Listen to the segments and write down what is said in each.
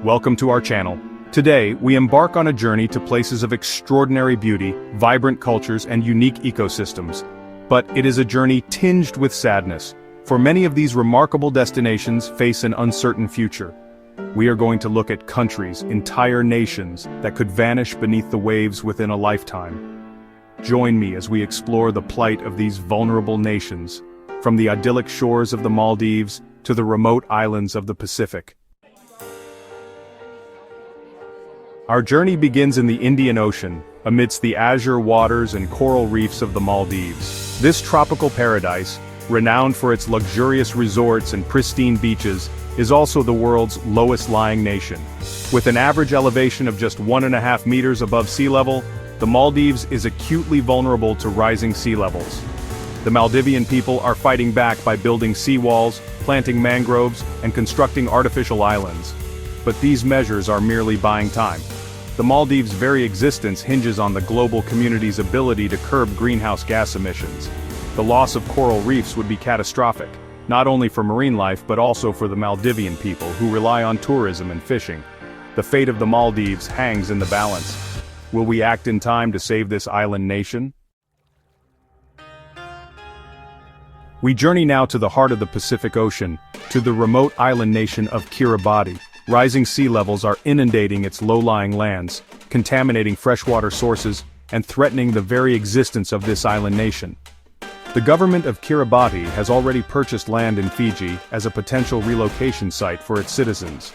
Welcome to our channel. Today, we embark on a journey to places of extraordinary beauty, vibrant cultures, and unique ecosystems. But it is a journey tinged with sadness, for many of these remarkable destinations face an uncertain future. We are going to look at countries, entire nations, that could vanish beneath the waves within a lifetime. Join me as we explore the plight of these vulnerable nations, from the idyllic shores of the Maldives to the remote islands of the Pacific. Our journey begins in the Indian Ocean, amidst the azure waters and coral reefs of the Maldives. This tropical paradise, renowned for its luxurious resorts and pristine beaches, is also the world's lowest-lying nation. With an average elevation of just 1.5 meters above sea level, the Maldives is acutely vulnerable to rising sea levels. The Maldivian people are fighting back by building seawalls, planting mangroves, and constructing artificial islands. But these measures are merely buying time. The Maldives' very existence hinges on the global community's ability to curb greenhouse gas emissions. The loss of coral reefs would be catastrophic, not only for marine life but also for the Maldivian people who rely on tourism and fishing. The fate of the Maldives hangs in the balance. Will we act in time to save this island nation? We journey now to the heart of the Pacific Ocean, to the remote island nation of Kiribati. Rising sea levels are inundating its low-lying lands, contaminating freshwater sources, and threatening the very existence of this island nation. The government of Kiribati has already purchased land in Fiji as a potential relocation site for its citizens.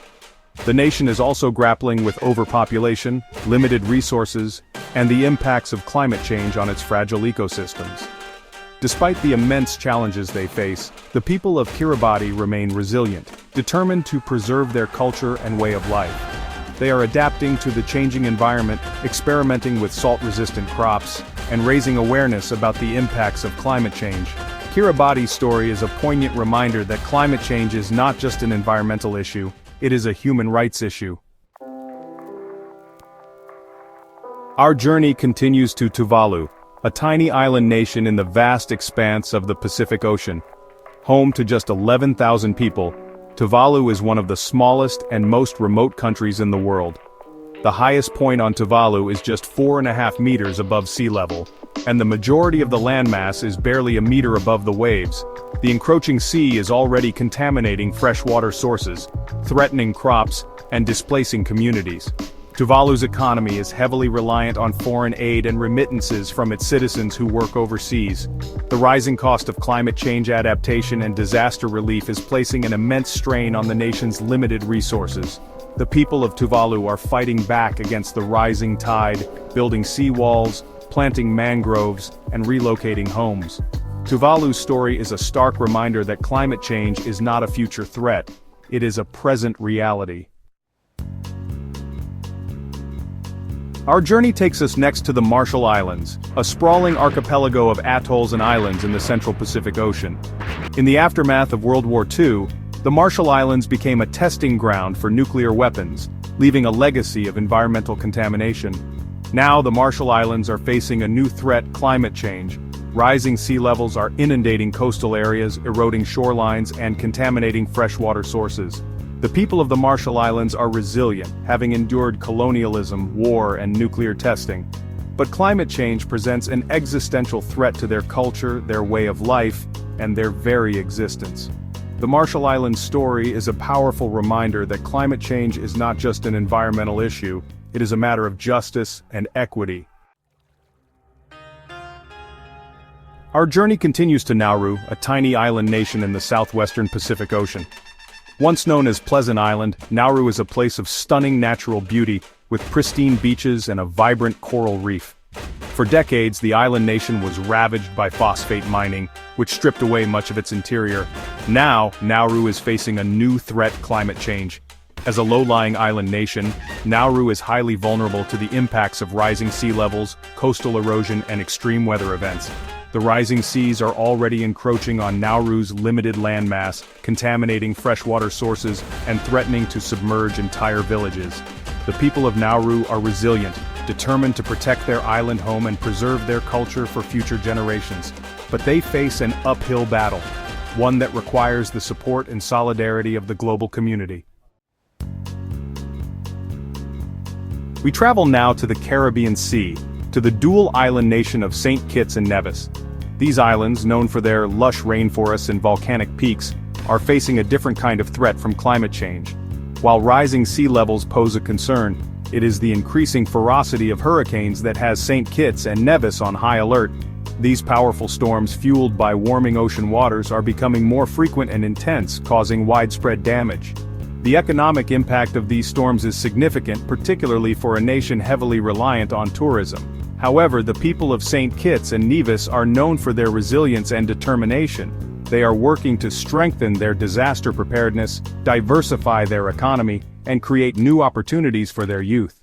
The nation is also grappling with overpopulation, limited resources, and the impacts of climate change on its fragile ecosystems. Despite the immense challenges they face, the people of Kiribati remain resilient, determined to preserve their culture and way of life. They are adapting to the changing environment, experimenting with salt-resistant crops, and raising awareness about the impacts of climate change. Kiribati's story is a poignant reminder that climate change is not just an environmental issue, it is a human rights issue. Our journey continues to Tuvalu, a tiny island nation in the vast expanse of the Pacific Ocean. Home to just 11,000 people, Tuvalu is one of the smallest and most remote countries in the world. The highest point on Tuvalu is just 4.5 meters above sea level, and the majority of the landmass is barely a meter above the waves. The encroaching sea is already contaminating freshwater sources, threatening crops, and displacing communities. Tuvalu's economy is heavily reliant on foreign aid and remittances from its citizens who work overseas. The rising cost of climate change adaptation and disaster relief is placing an immense strain on the nation's limited resources. The people of Tuvalu are fighting back against the rising tide, building seawalls, planting mangroves, and relocating homes. Tuvalu's story is a stark reminder that climate change is not a future threat, it is a present reality. Our journey takes us next to the Marshall Islands, a sprawling archipelago of atolls and islands in the central Pacific Ocean. In the aftermath of World War II, the Marshall Islands became a testing ground for nuclear weapons, leaving a legacy of environmental contamination. Now the Marshall Islands are facing a new threat: climate change. Rising sea levels are inundating coastal areas, eroding shorelines, and contaminating freshwater sources. The people of the Marshall Islands are resilient, having endured colonialism, war, and nuclear testing. But climate change presents an existential threat to their culture, their way of life, and their very existence. The Marshall Islands story is a powerful reminder that climate change is not just an environmental issue, it is a matter of justice and equity. Our journey continues to Nauru, a tiny island nation in the southwestern Pacific Ocean. Once known as Pleasant Island, Nauru is a place of stunning natural beauty, with pristine beaches and a vibrant coral reef. For decades, the island nation was ravaged by phosphate mining, which stripped away much of its interior. Now, Nauru is facing a new threat: climate change. As a low-lying island nation, Nauru is highly vulnerable to the impacts of rising sea levels, coastal erosion, and extreme weather events. The rising seas are already encroaching on Nauru's limited landmass, contaminating freshwater sources, and threatening to submerge entire villages. The people of Nauru are resilient, determined to protect their island home and preserve their culture for future generations. But they face an uphill battle, one that requires the support and solidarity of the global community. We travel now to the Caribbean Sea, to the dual island nation of St. Kitts and Nevis. These islands, known for their lush rainforests and volcanic peaks, are facing a different kind of threat from climate change. While rising sea levels pose a concern, it is the increasing ferocity of hurricanes that has St. Kitts and Nevis on high alert. These powerful storms, fueled by warming ocean waters, are becoming more frequent and intense, causing widespread damage. The economic impact of these storms is significant, particularly for a nation heavily reliant on tourism. However, the people of St. Kitts and Nevis are known for their resilience and determination. They are working to strengthen their disaster preparedness, diversify their economy, and create new opportunities for their youth.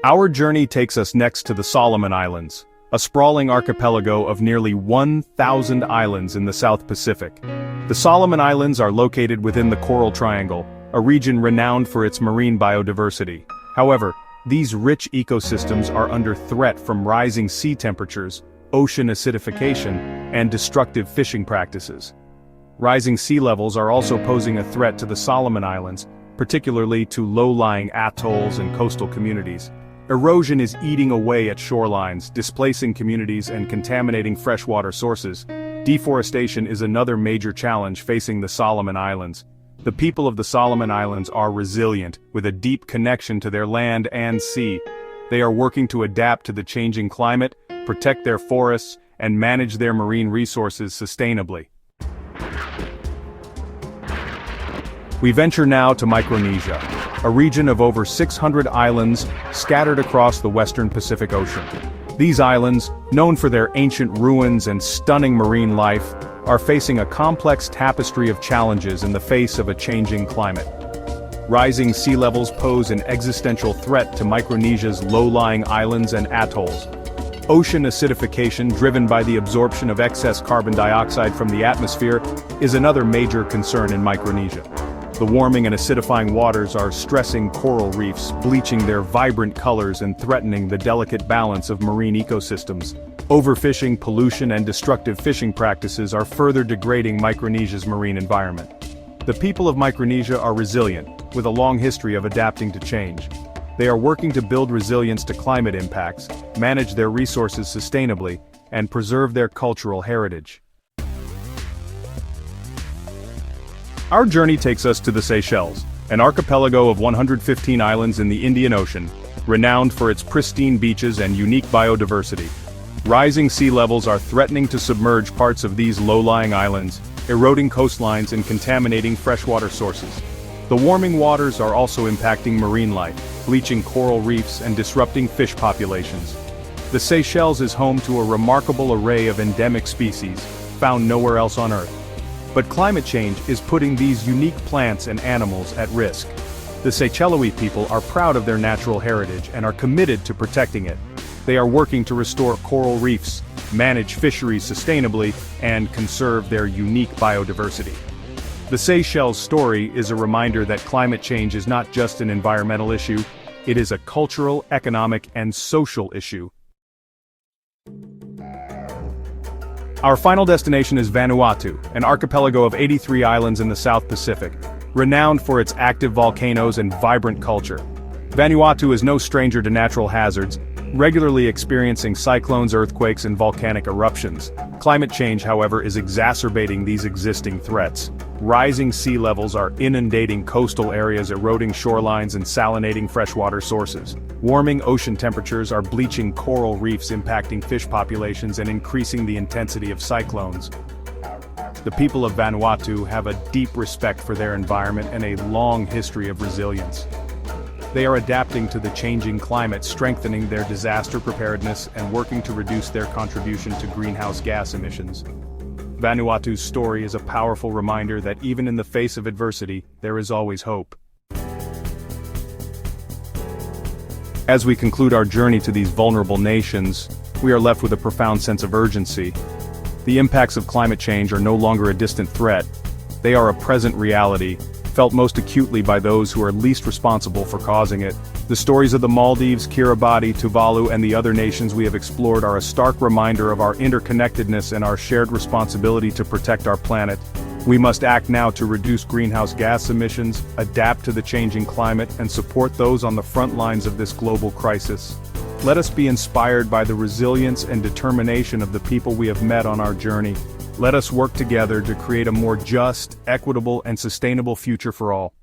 Our journey takes us next to the Solomon Islands, a sprawling archipelago of nearly 1,000 islands in the South Pacific. The Solomon Islands are located within the Coral Triangle, a region renowned for its marine biodiversity. However, these rich ecosystems are under threat from rising sea temperatures, ocean acidification, and destructive fishing practices. Rising sea levels are also posing a threat to the Solomon Islands, particularly to low-lying atolls and coastal communities. Erosion is eating away at shorelines, displacing communities and contaminating freshwater sources. Deforestation is another major challenge facing the Solomon Islands. The people of the Solomon Islands are resilient, with a deep connection to their land and sea. They are working to adapt to the changing climate, protect their forests, and manage their marine resources sustainably. We venture now to Micronesia, a region of over 600 islands scattered across the western Pacific Ocean. These islands, known for their ancient ruins and stunning marine life, are facing a complex tapestry of challenges in the face of a changing climate. Rising sea levels pose an existential threat to Micronesia's low-lying islands and atolls. Ocean acidification, driven by the absorption of excess carbon dioxide from the atmosphere, is another major concern in Micronesia. The warming and acidifying waters are stressing coral reefs, bleaching their vibrant colors and threatening the delicate balance of marine ecosystems. Overfishing, pollution, and destructive fishing practices are further degrading Micronesia's marine environment. The people of Micronesia are resilient, with a long history of adapting to change. They are working to build resilience to climate impacts, manage their resources sustainably, and preserve their cultural heritage. Our journey takes us to the Seychelles, an archipelago of 115 islands in the Indian Ocean, renowned for its pristine beaches and unique biodiversity. Rising sea levels are threatening to submerge parts of these low-lying islands, eroding coastlines and contaminating freshwater sources. The warming waters are also impacting marine life, bleaching coral reefs and disrupting fish populations. The Seychelles is home to a remarkable array of endemic species, found nowhere else on Earth. But climate change is putting these unique plants and animals at risk. The Seychellois people are proud of their natural heritage and are committed to protecting it. They are working to restore coral reefs, manage fisheries sustainably, and conserve their unique biodiversity. The Seychelles story is a reminder that climate change is not just an environmental issue, it is a cultural, economic, and social issue. Our final destination is Vanuatu, an archipelago of 83 islands in the South Pacific, renowned for its active volcanoes and vibrant culture. Vanuatu is no stranger to natural hazards, regularly experiencing cyclones, earthquakes, and volcanic eruptions. Climate change, however, is exacerbating these existing threats. Rising sea levels are inundating coastal areas, eroding shorelines, and salinating freshwater sources. Warming ocean temperatures are bleaching coral reefs, impacting fish populations, and increasing the intensity of cyclones. The people of Vanuatu have a deep respect for their environment and a long history of resilience. They are adapting to the changing climate, strengthening their disaster preparedness, and working to reduce their contribution to greenhouse gas emissions. Vanuatu's story is a powerful reminder that even in the face of adversity, there is always hope. As we conclude our journey to these vulnerable nations, we are left with a profound sense of urgency. The impacts of climate change are no longer a distant threat. They are a present reality, felt most acutely by those who are least responsible for causing it. The stories of the Maldives, Kiribati, Tuvalu, and the other nations we have explored are a stark reminder of our interconnectedness and our shared responsibility to protect our planet. We must act now to reduce greenhouse gas emissions, adapt to the changing climate, and support those on the front lines of this global crisis. Let us be inspired by the resilience and determination of the people we have met on our journey. Let us work together to create a more just, equitable, and sustainable future for all.